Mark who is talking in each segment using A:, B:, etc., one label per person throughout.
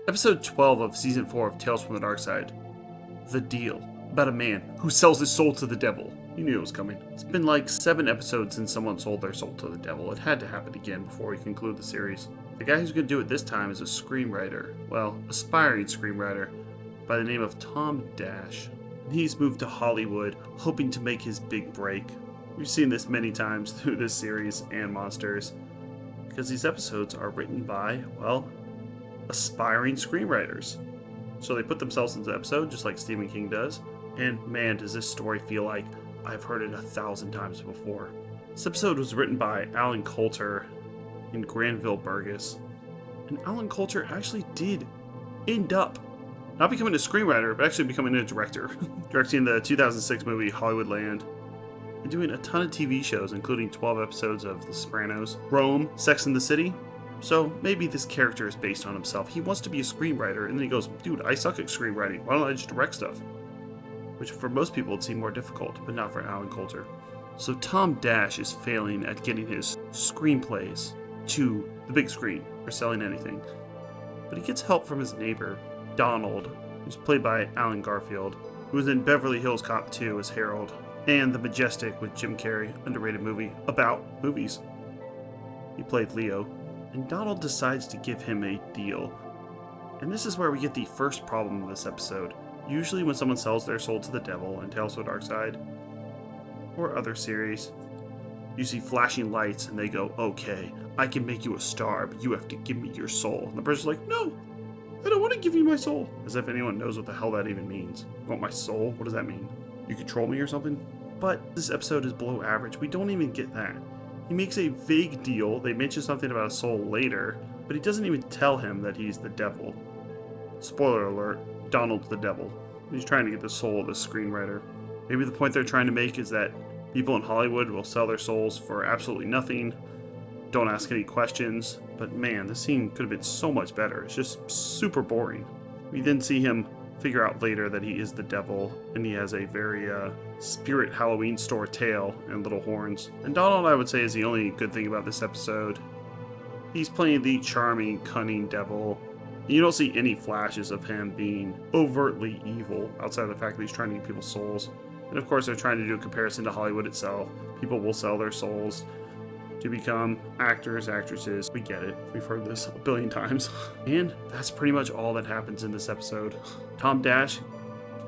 A: Episode 12 of Season 4 of Tales from the Darkside. The Deal. About a man who sells his soul to the devil. You knew it was coming. It's been like 7 episodes since someone sold their soul to the devil. It had to happen again before we conclude the series. The guy who's going to do it this time is a screenwriter. Well, aspiring screenwriter by the name of Tom Dash. He's moved to Hollywood, hoping to make his big break. We've seen this many times through this series and Monsters, because these episodes are written by, well, aspiring screenwriters. So they put themselves into the episode just like Stephen King does, and man, does this story feel like I've heard it 1,000 times before. This episode was written by Alan Coulter and Granville Burgess, and Alan Coulter actually did end up not becoming a screenwriter, but actually becoming a director, directing the 2006 movie Hollywoodland, and doing a ton of TV shows, including 12 episodes of The Sopranos, Rome, Sex and the City. So maybe this character is based on himself. He wants to be a screenwriter, and then he goes, dude, I suck at screenwriting. Why don't I just direct stuff? Which for most people would seem more difficult, but not for Alan Coulter. So Tom Dash is failing at getting his screenplays to the big screen, or selling anything. But he gets help from his neighbor, Donald, who's played by Alan Garfield, who was in Beverly Hills Cop 2 as Harold, and The Majestic with Jim Carrey, underrated movie about movies. He played Leo. And Donald decides to give him a deal. And this is where we get the first problem of this episode. Usually when someone sells their soul to the devil in Tales from the Darkside, or other series, you see flashing lights and they go, okay, I can make you a star, but you have to give me your soul. And the person's like, no, I don't want to give you my soul. As if anyone knows what the hell that even means. You want my soul? What does that mean? You control me or something? But this episode is below average. We don't even get that. He makes a vague deal. They mention something about a soul later, but he doesn't even tell him that he's the devil. Spoiler alert, Donald's the devil. He's trying to get the soul of the screenwriter. Maybe the point they're trying to make is that people in Hollywood will sell their souls for absolutely nothing, don't ask any questions, but man, this scene could have been so much better. It's just super boring. We then see him figure out later that he is the devil, and he has a very spirit Halloween store tail and little horns. And Donald, I would say, is the only good thing about this episode. He's playing the charming, cunning devil. You don't see any flashes of him being overtly evil, outside of the fact that he's trying to get people's souls. And of course, they're trying to do a comparison to Hollywood itself. People will sell their souls to become actors, actresses. We get it. We've heard this a billion times. And that's pretty much all that happens in this episode. Tom Dash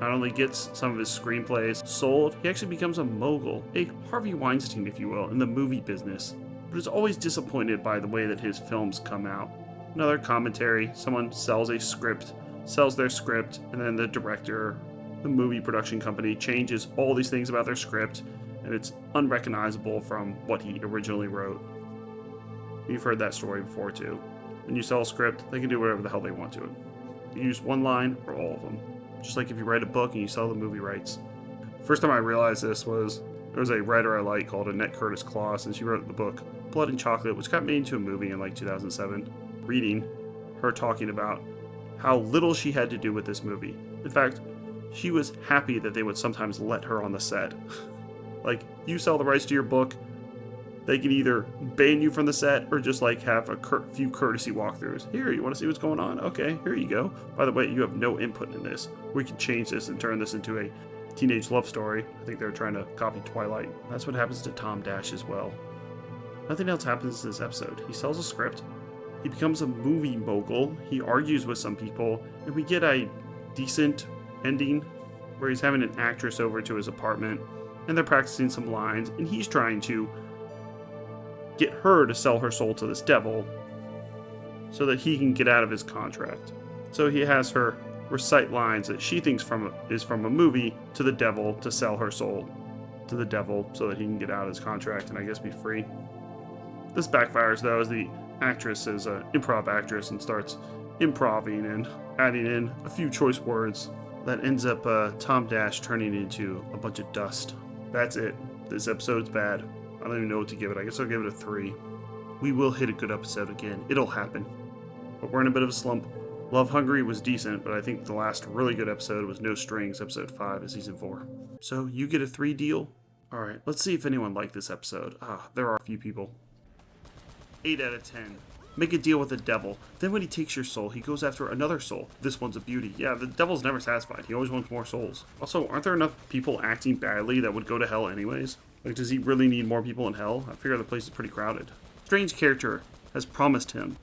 A: not only gets some of his screenplays sold, he actually becomes a mogul, a Harvey Weinstein, if you will, in the movie business, but is always disappointed by the way that his films come out. Another commentary, someone sells their script, and then the director, the movie production company, changes all these things about their script, and it's unrecognizable from what he originally wrote. You've heard that story before too. When you sell a script, they can do whatever the hell they want to it. You use one line or all of them. Just like if you write a book and you sell the movie rights. First time I realized this was, there was a writer I like called Annette Curtis Kloss, and she wrote the book Blood and Chocolate, which got made into a movie in like 2007. Reading her talking about how little she had to do with this movie. In fact, she was happy that they would sometimes let her on the set. Like, you sell the rights to your book, they can either ban you from the set or just like have a few courtesy walkthroughs. Here, you want to see what's going on? Okay, here you go. By the way, you have no input in this. We can change this and turn this into a teenage love story. I think they're trying to copy Twilight. That's what happens to Tom Dash as well. Nothing else happens in this episode. He sells a script. He becomes a movie mogul. He argues with some people, and we get a decent ending where he's having an actress over to his apartment, and they're practicing some lines, and he's trying to get her to sell her soul to this devil so that he can get out of his contract. So he has her recite lines that she thinks is from a movie to the devil to sell her soul to the devil so that he can get out of his contract and I guess be free. This backfires though, as the actress is an improv actress and starts improving and adding in a few choice words that ends up Tom Dash turning into a bunch of dust. That's it. This episode's bad. I don't even know what to give it. I guess I'll give it a 3. We will hit a good episode again. It'll happen. But we're in a bit of a slump. Love Hungry was decent, but I think the last really good episode was No Strings, episode 5 of season 4. So you get a 3 deal? Alright, let's see if anyone liked this episode. There are a few people. 8 out of 10. Make a deal with the devil. Then when he takes your soul, he goes after another soul. This one's a beauty. Yeah, the devil's never satisfied. He always wants more souls. Also, aren't there enough people acting badly that would go to hell anyways? Like, does he really need more people in hell? I figure the place is pretty crowded. Strange character has promised him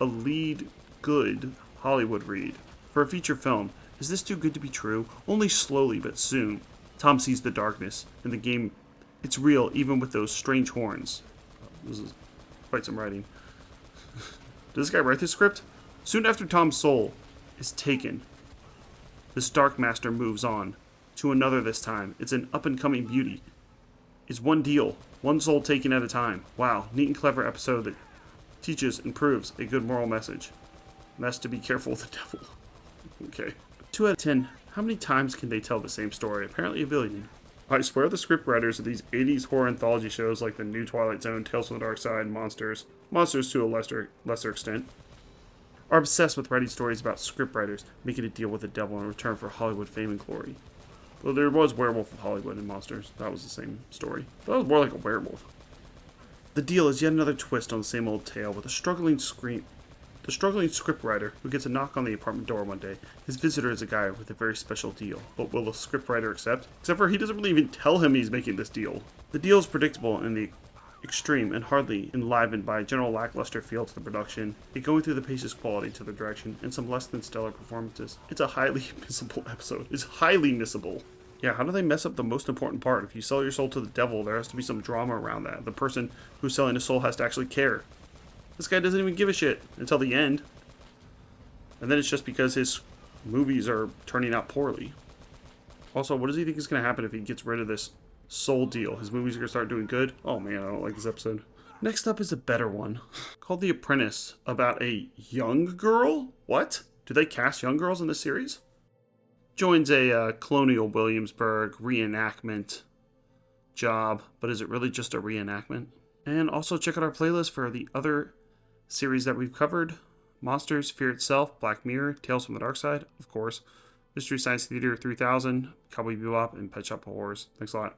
A: a lead good Hollywood read for a feature film. Is this too good to be true? Only slowly, but soon. Tom sees the darkness in the game. It's real, even with those strange horns. This is quite some writing. Does this guy write this script? Soon after Tom's soul is taken, this dark master moves on to another this time. It's an up-and-coming beauty. It's one deal, one soul taken at a time. Wow, neat and clever episode that teaches and proves a good moral message. And that's to be careful with the devil. Okay. 2 out of 10. How many times can they tell the same story? Apparently a billion. I swear the scriptwriters of these 80s horror anthology shows like the new Twilight Zone, Tales from the Darkside, and Monsters to a lesser extent, are obsessed with writing stories about scriptwriters making a deal with the devil in return for Hollywood fame and glory. Well, there was Werewolf of Hollywood and Monsters. That was the same story. That was more like a werewolf. The deal is yet another twist on the same old tale with a struggling scriptwriter who gets a knock on the apartment door one day. His visitor is a guy with a very special deal. But will the scriptwriter accept? Except for he doesn't really even tell him he's making this deal. The deal is predictable in the extreme and hardly enlivened by a general lackluster feel to the production, a going through the paces quality to the direction, and some less than stellar performances. It's a highly missable episode. It's highly missable. Yeah, how do they mess up the most important part? If you sell your soul to the devil, there has to be some drama around that. The person who's selling his soul has to actually care. This guy doesn't even give a shit until the end. And then it's just because his movies are turning out poorly. Also, what does he think is going to happen if he gets rid of this soul deal? His movies are going to start doing good? Oh man, I don't like this episode. Next up is a better one, called The Apprentice, about a young girl? What? Do they cast young girls in this series? Joins a Colonial Williamsburg reenactment job, but is it really just a reenactment? And also check out our playlist for the other series that we've covered. Monsters, Fear Itself, Black Mirror, Tales from the Darkside, of course, Mystery Science Theater 3000, Cowboy Bebop, and Pet Shop Horrors. Thanks a lot.